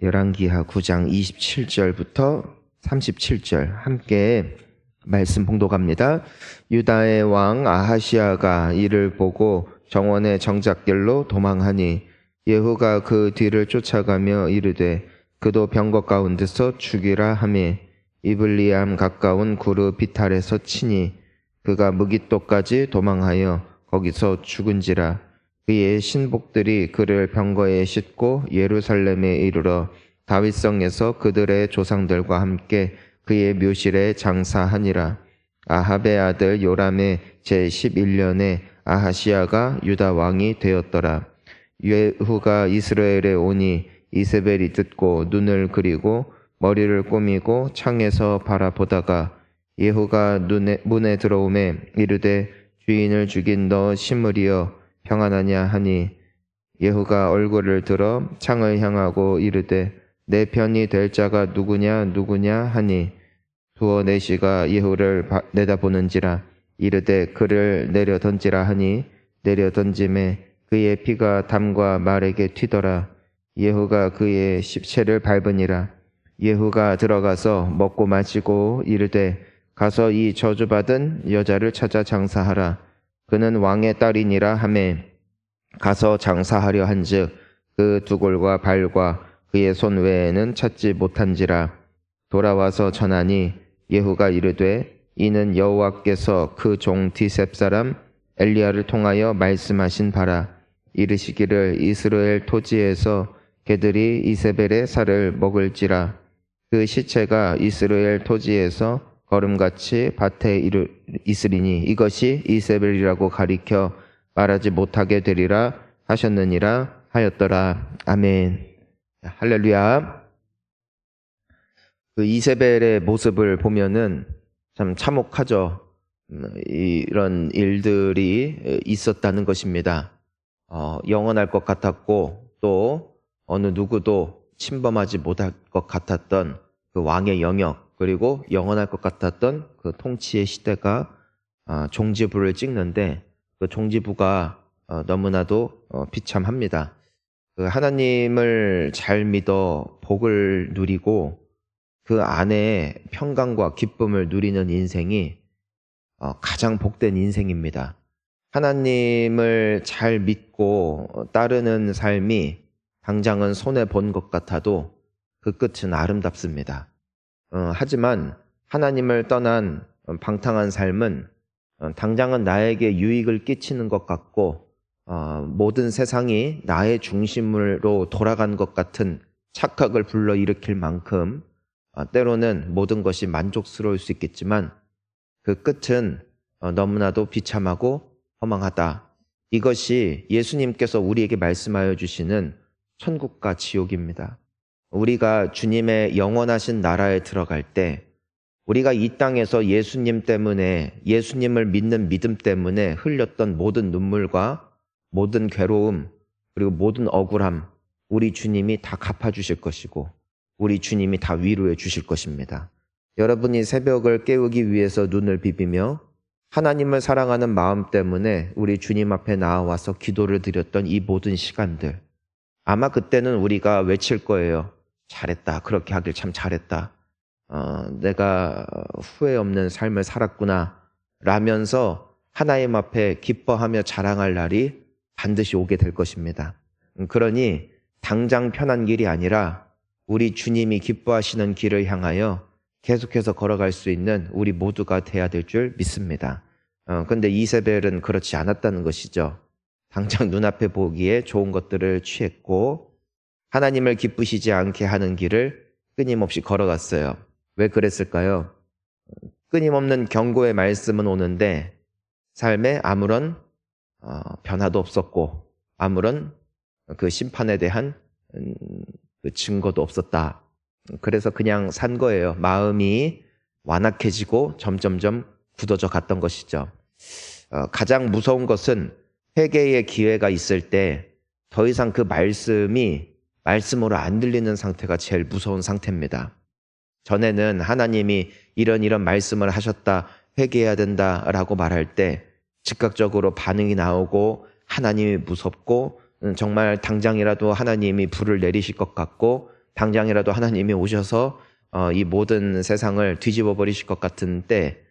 열왕기하 9장 27절부터 37절 함께 말씀 봉독합니다. 유다의 왕 아하시야가 이를 보고 정원의 정작길로 도망하니 예후가 그 뒤를 쫓아가며 이르되 그도 병거 가운데서 죽이라 하매 이블리암 가까운 구르 비탈에서 치니 그가 무깃도까지 도망하여 거기서 죽은지라. 그의 신복들이 그를 병거에 싣고 예루살렘에 이르러 다윗성에서 그들의 조상들과 함께 그의 묘실에 장사하니라. 아합의 아들 요람의 제11년에 아하시야가 유다 왕이 되었더라. 예후가 이스라엘에 오니 이세벨이 듣고 눈을 그리고 머리를 꾸미고 창에서 바라보다가 예후가 문에 들어오매 이르되 주인을 죽인 너 시므리여 평안하냐 하니 예후가 얼굴을 들어 창을 향하고 이르되 내 편이 될 자가 누구냐 하니 두어 내시가 예후를 내다보는지라. 이르되 그를 내려 던지라 하니 내려 던짐에 그의 피가 담과 말에게 튀더라. 예후가 그의 십체를 밟으니라. 예후가 들어가서 먹고 마시고 이르되 가서 이 저주받은 여자를 찾아 장사하라. 그는 왕의 딸이니라 하매 가서 장사하려 한즉 그 두골과 발과 그의 손 외에는 찾지 못한지라. 돌아와서 전하니 예후가 이르되 이는 여호와께서 그 종 디셉 사람 엘리야를 통하여 말씀하신 바라. 이르시기를 이스라엘 토지에서 개들이 이세벨의 살을 먹을지라. 그 시체가 이스라엘 토지에서 거름같이 밭에 있으리니 이것이 이세벨이라고 가리켜 말하지 못하게 되리라 하셨느니라 하였더라. 아멘. 할렐루야. 그 이세벨의 모습을 보면은 참 참혹하죠. 이런 일들이 있었다는 것입니다. 영원할 것 같았고 또 어느 누구도 침범하지 못할 것 같았던 그 왕의 영역, 그리고 영원할 것 같았던 그 통치의 시대가 종지부를 찍는데 그 종지부가 너무나도 비참합니다. 그 하나님을 잘 믿어 복을 누리고 그 안에 평강과 기쁨을 누리는 인생이 가장 복된 인생입니다. 하나님을 잘 믿고 따르는 삶이 당장은 손해본 것 같아도 그 끝은 아름답습니다. 하지만 하나님을 떠난 방탕한 삶은 당장은 나에게 유익을 끼치는 것 같고 모든 세상이 나의 중심으로 돌아간 것 같은 착각을 불러일으킬 만큼 때로는 모든 것이 만족스러울 수 있겠지만 그 끝은 너무나도 비참하고 허망하다. 이것이 예수님께서 우리에게 말씀하여 주시는 천국과 지옥입니다. 우리가 주님의 영원하신 나라에 들어갈 때 우리가 이 땅에서 예수님 때문에, 예수님을 믿는 믿음 때문에 흘렸던 모든 눈물과 모든 괴로움, 그리고 모든 억울함, 우리 주님이 다 갚아주실 것이고 우리 주님이 다 위로해 주실 것입니다. 여러분이 새벽을 깨우기 위해서 눈을 비비며 하나님을 사랑하는 마음 때문에 우리 주님 앞에 나와서 기도를 드렸던 이 모든 시간들, 아마 그때는 우리가 외칠 거예요. 잘했다. 그렇게 하길 참 잘했다. 내가 후회 없는 삶을 살았구나 라면서 하나님 앞에 기뻐하며 자랑할 날이 반드시 오게 될 것입니다. 그러니 당장 편한 길이 아니라 우리 주님이 기뻐하시는 길을 향하여 계속해서 걸어갈 수 있는 우리 모두가 돼야 될 줄 믿습니다. 근데 이세벨은 그렇지 않았다는 것이죠. 당장 눈앞에 보기에 좋은 것들을 취했고 하나님을 기쁘시지 않게 하는 길을 끊임없이 걸어갔어요. 왜 그랬을까요? 끊임없는 경고의 말씀은 오는데 삶에 아무런 변화도 없었고 아무런 그 심판에 대한 그 증거도 없었다. 그래서 그냥 산 거예요. 마음이 완악해지고 점점점 굳어져 갔던 것이죠. 가장 무서운 것은 회개의 기회가 있을 때 더 이상 그 말씀이 말씀으로 안 들리는 상태가 제일 무서운 상태입니다. 전에는 하나님이 이런 말씀을 하셨다, 회개해야 된다라고 말할 때 즉각적으로 반응이 나오고 하나님이 무섭고 정말 당장이라도 하나님이 불을 내리실 것 같고 당장이라도 하나님이 오셔서 이 모든 세상을 뒤집어 버리실 것 같은 때,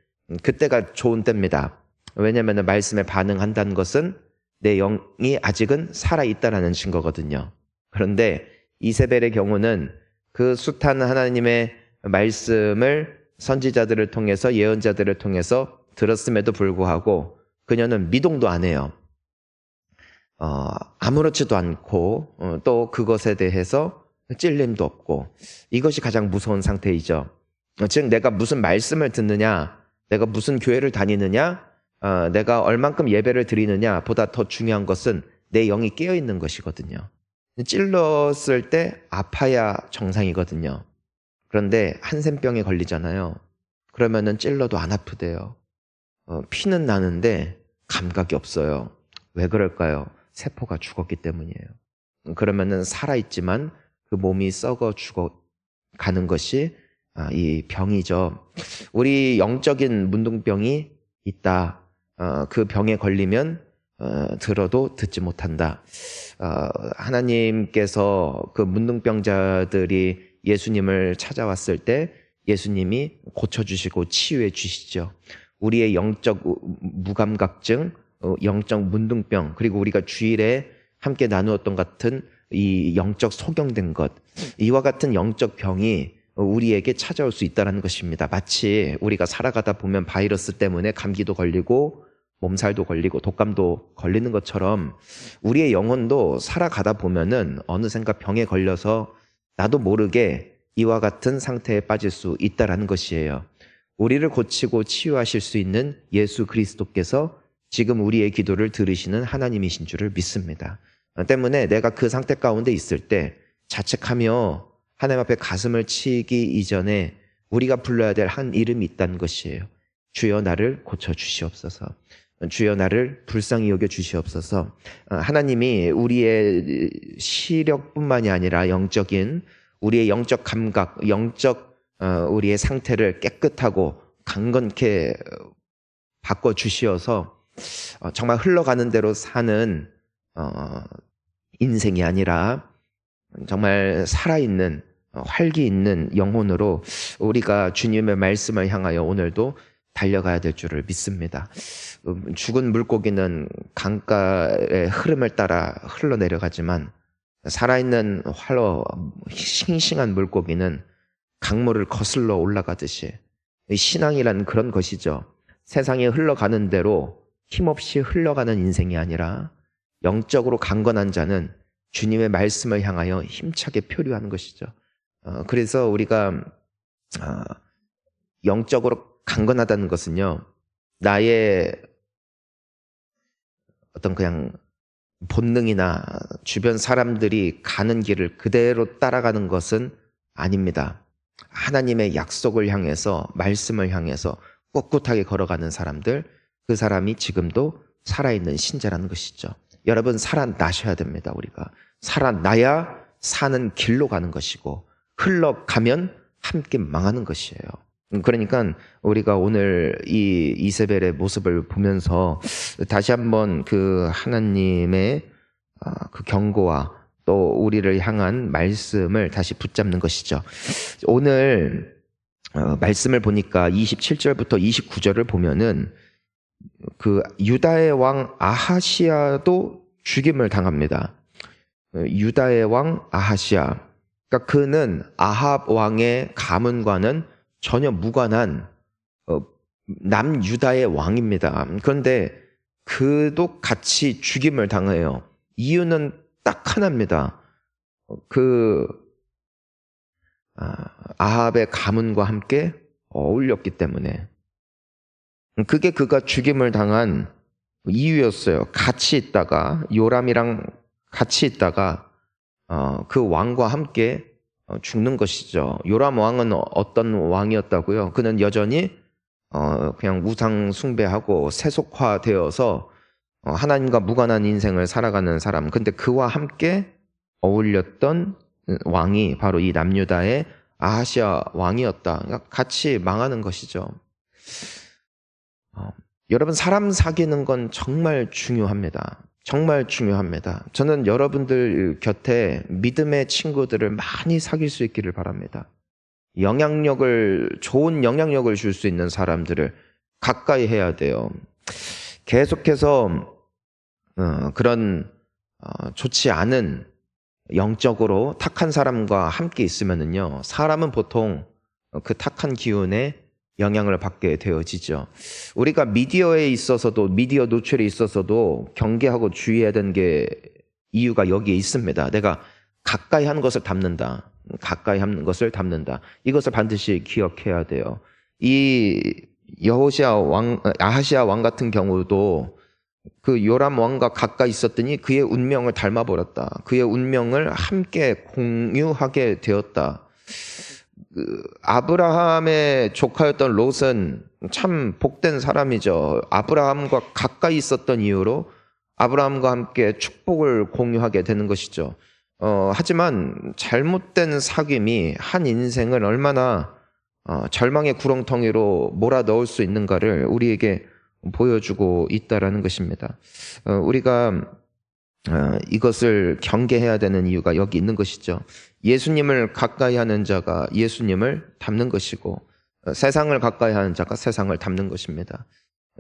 그때가 좋은 때입니다. 왜냐하면 말씀에 반응한다는 것은 내 영이 아직은 살아있다라는 증거거든요. 그런데 이세벨의 경우는 그 숱한 하나님의 말씀을 선지자들을 통해서, 예언자들을 통해서 들었음에도 불구하고 그녀는 미동도 안 해요. 아무렇지도 않고 또 그것에 대해서 찔림도 없고, 이것이 가장 무서운 상태이죠. 즉 내가 무슨 말씀을 듣느냐, 내가 무슨 교회를 다니느냐, 내가 얼만큼 예배를 드리느냐 보다 더 중요한 것은 내 영이 깨어있는 것이거든요. 찔렀을 때 아파야 정상이거든요. 그런데 한센병에 걸리잖아요. 그러면은 찔러도 안 아프대요. 피는 나는데 감각이 없어요. 왜 그럴까요? 세포가 죽었기 때문이에요. 그러면은 살아있지만 그 몸이 썩어 죽어가는 것이 이 병이죠. 우리 영적인 문둥병이 있다. 그 병에 걸리면 들어도 듣지 못한다. 하나님께서 그 문둥병자들이 예수님을 찾아왔을 때 예수님이 고쳐주시고 치유해 주시죠. 우리의 영적 무감각증, 영적 문둥병, 그리고 우리가 주일에 함께 나누었던 같은 이 영적 소경된 것, 이와 같은 영적 병이 우리에게 찾아올 수 있다는 것입니다. 마치 우리가 살아가다 보면 바이러스 때문에 감기도 걸리고 몸살도 걸리고 독감도 걸리는 것처럼 우리의 영혼도 살아가다 보면은 어느샌가 병에 걸려서 나도 모르게 이와 같은 상태에 빠질 수 있다는 것이에요. 우리를 고치고 치유하실 수 있는 예수 그리스도께서 지금 우리의 기도를 들으시는 하나님이신 줄을 믿습니다. 때문에 내가 그 상태 가운데 있을 때 자책하며 하나님 앞에 가슴을 치기 이전에 우리가 불러야 될 한 이름이 있다는 것이에요. 주여 나를 고쳐주시옵소서. 주여 나를 불쌍히 여겨주시옵소서. 하나님이 우리의 시력뿐만이 아니라 영적인 우리의 영적 감각, 우리의 상태를 깨끗하고 강건케 바꿔주시어서 정말 흘러가는 대로 사는 인생이 아니라 정말 살아있는 활기 있는 영혼으로 우리가 주님의 말씀을 향하여 오늘도 달려가야 될 줄을 믿습니다. 죽은 물고기는 강가의 흐름을 따라 흘러내려가지만 살아있는 싱싱한 물고기는 강물을 거슬러 올라가듯이 신앙이란 그런 것이죠. 세상에 흘러가는 대로 힘없이 흘러가는 인생이 아니라 영적으로 강건한 자는 주님의 말씀을 향하여 힘차게 표류하는 것이죠. 그래서 우리가 영적으로 강건하다는 것은요, 나의 어떤 그냥 본능이나 주변 사람들이 가는 길을 그대로 따라가는 것은 아닙니다. 하나님의 약속을 향해서, 말씀을 향해서 꿋꿋하게 걸어가는 사람들, 그 사람이 지금도 살아있는 신자라는 것이죠. 여러분, 살아나셔야 됩니다. 우리가 살아나야 사는 길로 가는 것이고, 흘러가면 함께 망하는 것이에요. 그러니까 우리가 오늘 이 이세벨의 모습을 보면서 다시 한번 그 하나님의 그 경고와 또 우리를 향한 말씀을 다시 붙잡는 것이죠. 오늘 말씀을 보니까 27절부터 29절을 보면은 그 유다의 왕 아하시아도 죽임을 당합니다. 유다의 왕 아하시아, 그러니까 그는 아합 왕의 가문과는 전혀 무관한 남유다의 왕입니다. 그런데 그도 같이 죽임을 당해요. 이유는 딱 하나입니다. 아합의 가문과 함께 어울렸기 때문에. 그게 그가 죽임을 당한 이유였어요. 같이 있다가, 요람이랑 같이 있다가 그 왕과 함께 죽는 것이죠. 요람 왕은 어떤 왕이었다고요? 그는 여전히 그냥 우상 숭배하고 세속화되어서 하나님과 무관한 인생을 살아가는 사람. 근데 그와 함께 어울렸던 왕이 바로 이 남유다의 아하시아 왕이었다. 그러니까 같이 망하는 것이죠. 여러분, 사람 사귀는 건 정말 중요합니다. 정말 중요합니다. 저는 여러분들 곁에 믿음의 친구들을 많이 사귈 수 있기를 바랍니다. 좋은 영향력을 줄 수 있는 사람들을 가까이 해야 돼요. 계속해서 그런 좋지 않은 영적으로 탁한 사람과 함께 있으면은요, 사람은 보통 그 탁한 기운에 영향을 받게 되어지죠. 우리가 미디어에 있어서도, 미디어 노출에 있어서도 경계하고 주의해야 되는 게 이유가 여기에 있습니다. 내가 가까이 하는 것을 담는다. 가까이 하는 것을 담는다. 이것을 반드시 기억해야 돼요. 이 아하시아 왕 같은 경우도 그 요람 왕과 가까이 있었더니 그의 운명을 닮아버렸다. 그의 운명을 함께 공유하게 되었다. 아브라함의 조카였던 롯은 참 복된 사람이죠. 아브라함과 가까이 있었던 이유로 아브라함과 함께 축복을 공유하게 되는 것이죠. 하지만 잘못된 사귐이 한 인생을 얼마나 절망의 구렁텅이로 몰아넣을 수 있는가를 우리에게 보여주고 있다라는 것입니다. 우리가 이것을 경계해야 되는 이유가 여기 있는 것이죠. 예수님을 가까이 하는 자가 예수님을 닮는 것이고, 세상을 가까이 하는 자가 세상을 닮는 것입니다.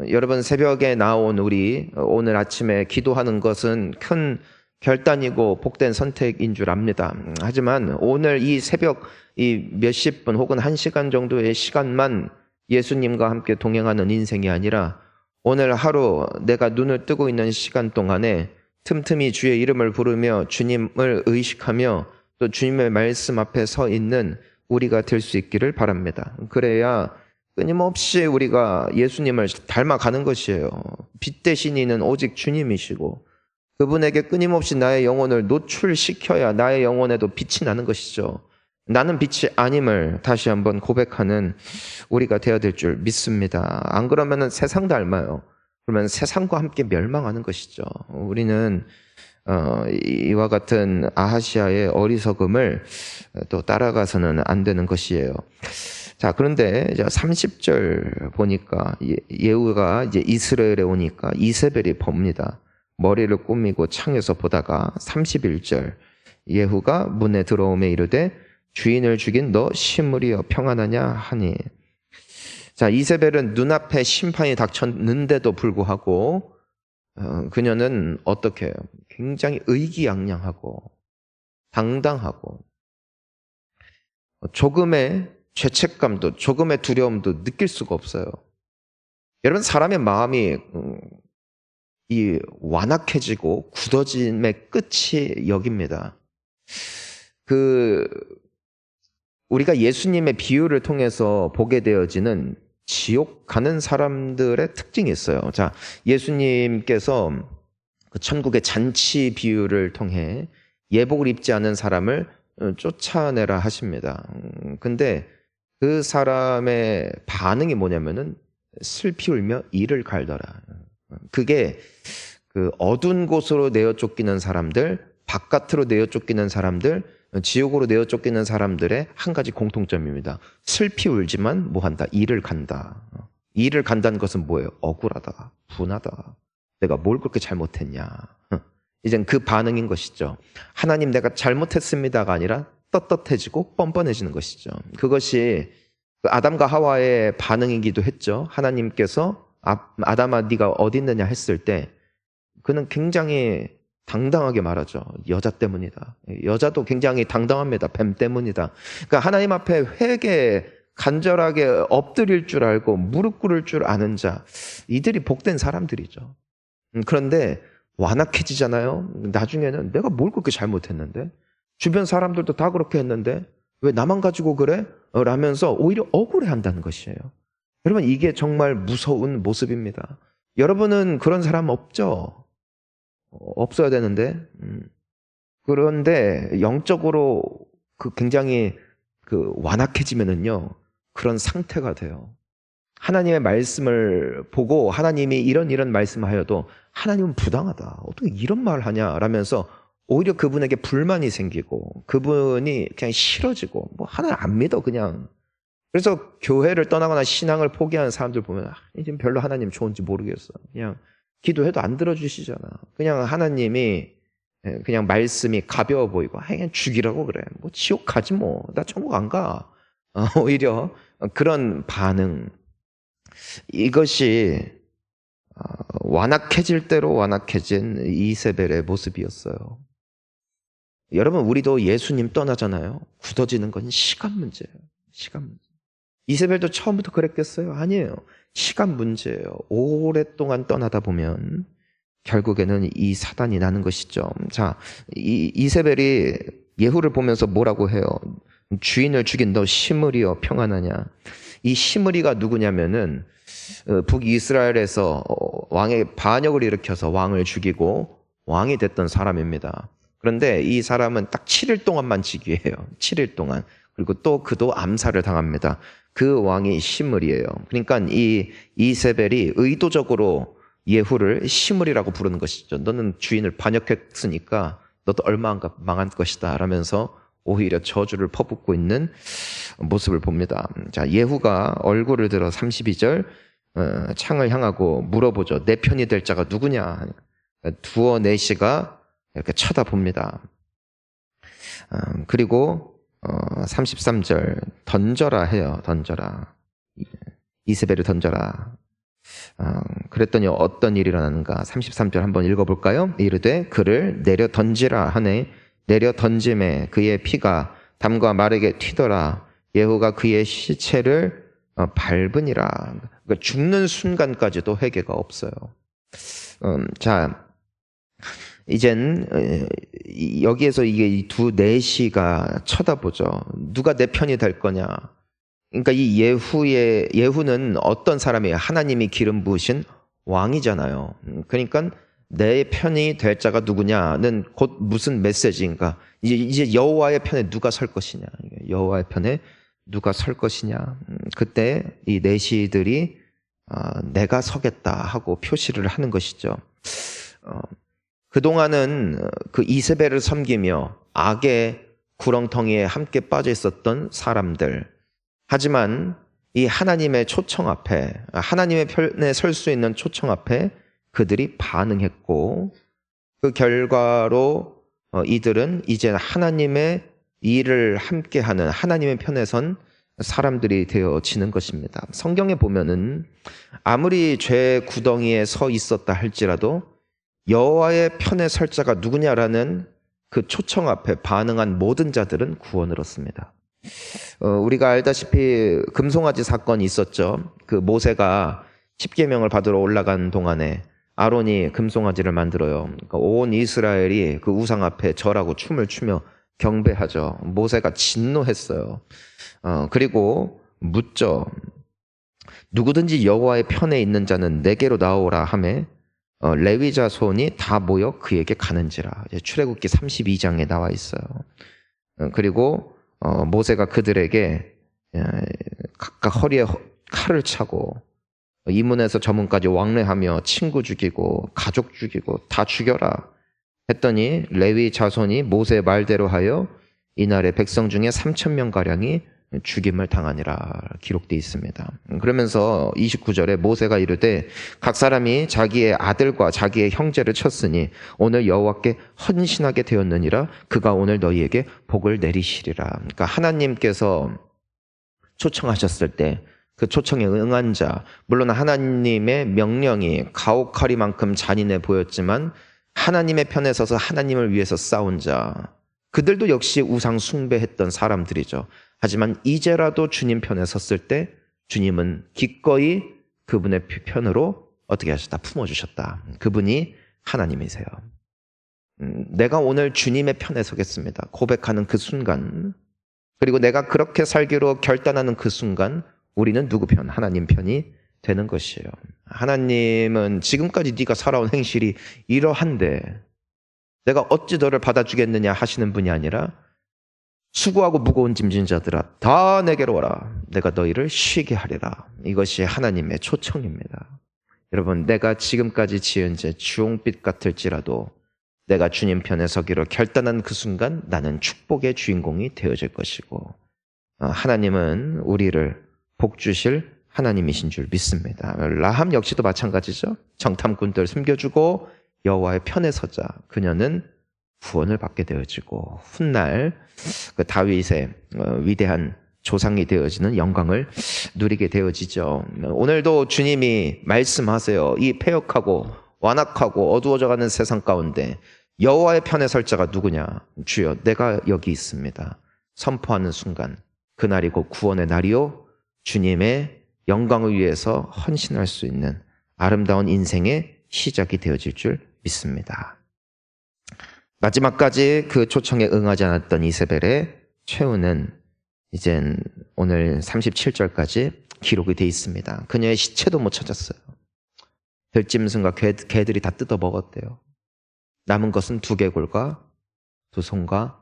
여러분, 새벽에 나온 우리 오늘 아침에 기도하는 것은 큰 결단이고 복된 선택인 줄 압니다. 하지만 오늘 이 새벽 이 몇십 분 혹은 1시간 정도의 시간만 예수님과 함께 동행하는 인생이 아니라 오늘 하루 내가 눈을 뜨고 있는 시간 동안에 틈틈이 주의 이름을 부르며 주님을 의식하며 또 주님의 말씀 앞에 서 있는 우리가 될 수 있기를 바랍니다. 그래야 끊임없이 우리가 예수님을 닮아가는 것이에요. 빛 대신 이는 오직 주님이시고 그분에게 끊임없이 나의 영혼을 노출시켜야 나의 영혼에도 빛이 나는 것이죠. 나는 빛이 아님을 다시 한번 고백하는 우리가 되어야 될 줄 믿습니다. 안 그러면 세상 닮아요. 그러면 세상과 함께 멸망하는 것이죠. 우리는 이와 같은 아하시아의 어리석음을 또 따라가서는 안 되는 것이에요. 자, 그런데 이제 30절 보니까 예후가 이제 이스라엘에 오니까 이세벨이 봅니다. 머리를 꾸미고 창에서 보다가 31절 예후가 문에 들어오매 이르되 주인을 죽인 너 시므리여 평안하냐 하니. 자, 이세벨은 눈앞에 심판이 닥쳤는데도 불구하고 그녀는 어떻게 해요? 굉장히 의기양양하고 당당하고 조금의 죄책감도 조금의 두려움도 느낄 수가 없어요. 여러분, 사람의 마음이 이 완악해지고 굳어짐의 끝이 여기입니다. 우리가 예수님의 비유를 통해서 보게 되어지는 지옥 가는 사람들의 특징이 있어요. 자, 예수님께서 그 천국의 잔치 비유를 통해 예복을 입지 않은 사람을 쫓아내라 하십니다. 근데 그 사람의 반응이 뭐냐면은 슬피 울며 이를 갈더라. 그게 그 어두운 곳으로 내어 쫓기는 사람들, 바깥으로 내어 쫓기는 사람들, 지옥으로 내어 쫓기는 사람들의 한 가지 공통점입니다. 슬피 울지만 뭐한다? 이를 간다. 이를 간다는 것은 뭐예요? 억울하다, 분하다. 내가 뭘 그렇게 잘못했냐. 이젠 그 반응인 것이죠. 하나님 내가 잘못했습니다가 아니라 떳떳해지고 뻔뻔해지는 것이죠. 그것이 아담과 하와의 반응이기도 했죠. 하나님께서 아담아 네가 어디 있느냐 했을 때 그는 굉장히 당당하게 말하죠. 여자 때문이다. 여자도 굉장히 당당합니다. 뱀 때문이다. 그러니까 하나님 앞에 간절하게 엎드릴 줄 알고 무릎 꿇을 줄 아는 자, 이들이 복된 사람들이죠. 그런데 완악해지잖아요. 나중에는 내가 뭘 그렇게 잘못했는데? 주변 사람들도 다 그렇게 했는데 왜 나만 가지고 그래? 라면서 오히려 억울해한다는 것이에요. 여러분, 이게 정말 무서운 모습입니다. 여러분은 그런 사람 없죠? 없어야 되는데. 그런데 영적으로 굉장히 완악해지면은요, 그런 상태가 돼요. 하나님의 말씀을 보고 하나님이 이런 말씀하여도 하나님은 부당하다. 어떻게 이런 말을 하냐? 라면서 오히려 그분에게 불만이 생기고 그분이 그냥 싫어지고 뭐 하나님 안 믿어 그냥. 그래서 교회를 떠나거나 신앙을 포기하는 사람들 보면 이제 별로 하나님 좋은지 모르겠어. 그냥 기도해도 안 들어주시잖아. 그냥 하나님이 그냥 말씀이 가벼워 보이고 그냥 죽이라고 그래. 뭐 지옥 가지 뭐. 나 천국 안 가. 오히려 그런 반응. 이것이 완악해질 대로 완악해진 이세벨의 모습이었어요. 여러분, 우리도 예수님 떠나잖아요. 굳어지는 건 시간 문제예요. 시간 문제. 이세벨도 처음부터 그랬겠어요? 아니에요. 시간 문제예요. 오랫동안 떠나다 보면 결국에는 이 사단이 나는 것이죠. 자, 이세벨이 예후를 보면서 뭐라고 해요? 주인을 죽인 너 시므리여 평안하냐? 이 시므리가 누구냐면은 북이스라엘에서 왕의 반역을 일으켜서 왕을 죽이고 왕이 됐던 사람입니다. 그런데 이 사람은 딱 7일 동안만 즉위해요. 7일 동안. 그리고 또 그도 암살을 당합니다. 그 왕이 시므리예요. 그러니까 이 이세벨이 의도적으로 예후를 시므리라고 부르는 것이죠. 너는 주인을 반역했으니까 너도 얼마 안 망할 것이다 라면서 오히려 저주를 퍼붓고 있는 모습을 봅니다. 자, 예후가 얼굴을 들어 32절 창을 향하고 물어보죠. 내 편이 될 자가 누구냐? 두어 넷이가 이렇게 쳐다봅니다. 그리고 33절 던져라 해요. 던져라. 이세벨을 던져라. 그랬더니 어떤 일이 일어나는가? 33절 한번 읽어볼까요? 이르되 그를 내려 던지라 하네. 내려 던짐에 그의 피가 담과 마르게 튀더라. 예후가 그의 시체를 밟으니라. 그러니까 죽는 순간까지도 회개가 없어요. 자, 이젠 여기에서 이게 이 두 내시가 쳐다보죠. 누가 내 편이 될 거냐? 그러니까 이 예후는 어떤 사람이에요? 하나님이 기름 부으신 왕이잖아요. 그러니까 내 편이 될 자가 누구냐는 곧 무슨 메시지인가? 이제 여호와의 편에 누가 설 것이냐? 여호와의 편에 누가 설 것이냐? 그때 이 내시들이 내가 서겠다 하고 표시를 하는 것이죠. 그동안은 그 이세벨을 섬기며 악의 구렁텅이에 함께 빠져 있었던 사람들. 하지만 이 하나님의 초청 앞에, 하나님의 편에 설 수 있는 초청 앞에 그들이 반응했고, 그 결과로 이들은 이제 하나님의 일을 함께하는 하나님의 편에 선 사람들이 되어지는 것입니다. 성경에 보면은 아무리 죄 구덩이에 서 있었다 할지라도 여호와의 편에 설 자가 누구냐라는 그 초청 앞에 반응한 모든 자들은 구원을 얻습니다. 우리가 알다시피 금송아지 사건이 있었죠. 그 모세가 십계명을 받으러 올라간 동안에 아론이 금송아지를 만들어요. 그러니까 온 이스라엘이 그 우상 앞에 절하고 춤을 추며 경배하죠. 모세가 진노했어요. 그리고 묻죠. 누구든지 여호와의 편에 있는 자는 내게로 나오라 하매 레위 자손이 다 모여 그에게 가는지라. 출애굽기 32장에 나와 있어요. 그리고 모세가 그들에게 각각 허리에 칼을 차고 이문에서 저문까지 왕래하며 친구 죽이고 가족 죽이고 다 죽여라 했더니 레위 자손이 모세의 말대로 하여 이날에 백성 중에 3,000명가량이 죽임을 당하니라 기록되어 있습니다. 그러면서 29절에 모세가 이르되 각 사람이 자기의 아들과 자기의 형제를 쳤으니 오늘 여호와께 헌신하게 되었느니라. 그가 오늘 너희에게 복을 내리시리라. 그러니까 하나님께서 초청하셨을 때 그 초청에 응한 자, 물론 하나님의 명령이 가혹하리만큼 잔인해 보였지만 하나님의 편에 서서 하나님을 위해서 싸운 자, 그들도 역시 우상 숭배했던 사람들이죠. 하지만 이제라도 주님 편에 섰을 때 주님은 기꺼이 그분의 편으로 어떻게 하셨다? 품어주셨다. 그분이 하나님이세요. 내가 오늘 주님의 편에 서겠습니다. 고백하는 그 순간, 그리고 내가 그렇게 살기로 결단하는 그 순간 우리는 누구 편? 하나님 편이 되는 것이에요. 하나님은 지금까지 네가 살아온 행실이 이러한데 내가 어찌 너를 받아주겠느냐 하시는 분이 아니라 수고하고 무거운 짐진 자들아 다 내게로 와라. 내가 너희를 쉬게 하리라. 이것이 하나님의 초청입니다. 여러분, 내가 지금까지 지은 죄 주홍빛 같을지라도 내가 주님 편에 서기로 결단한 그 순간 나는 축복의 주인공이 되어질 것이고 하나님은 우리를 복 주실 하나님이신 줄 믿습니다. 라합 역시도 마찬가지죠. 정탐꾼들 숨겨주고 여호와의 편에 서자 그녀는 구원을 받게 되어지고 훗날 그 다윗의 위대한 조상이 되어지는 영광을 누리게 되어지죠. 오늘도 주님이 말씀하세요. 이 패역하고 완악하고 어두워져가는 세상 가운데 여호와의 편에 설 자가 누구냐? 주여 내가 여기 있습니다. 선포하는 순간 그날이 곧 구원의 날이요 주님의 영광을 위해서 헌신할 수 있는 아름다운 인생의 시작이 되어질 줄 믿습니다. 마지막까지 그 초청에 응하지 않았던 이세벨의 최후는 이젠 오늘 37절까지 기록이 되어 있습니다. 그녀의 시체도 못 찾았어요. 들짐승과 개들이 다 뜯어 먹었대요. 남은 것은 2개골과 2손과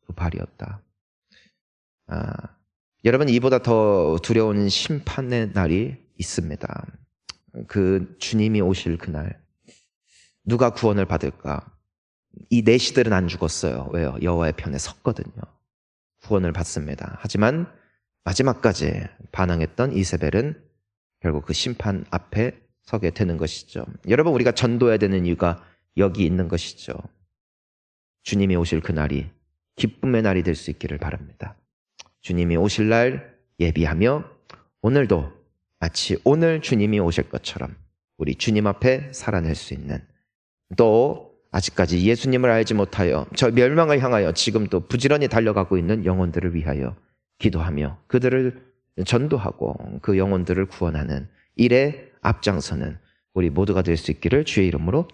2발이었다. 여러분 이보다 더 두려운 심판의 날이 있습니다. 그 주님이 오실 그날 누가 구원을 받을까? 이 내시들은 안 죽었어요. 왜요? 여호와의 편에 섰거든요. 구원을 받습니다. 하지만 마지막까지 반항했던 이세벨은 결국 그 심판 앞에 서게 되는 것이죠. 여러분 우리가 전도해야 되는 이유가 여기 있는 것이죠. 주님이 오실 그날이 기쁨의 날이 될 수 있기를 바랍니다. 주님이 오실 날 예비하며 오늘도 마치 오늘 주님이 오실 것처럼 우리 주님 앞에 살아낼 수 있는 또 아직까지 예수님을 알지 못하여 저 멸망을 향하여 지금도 부지런히 달려가고 있는 영혼들을 위하여 기도하며 그들을 전도하고 그 영혼들을 구원하는 일에 앞장서는 우리 모두가 될 수 있기를 주의 이름으로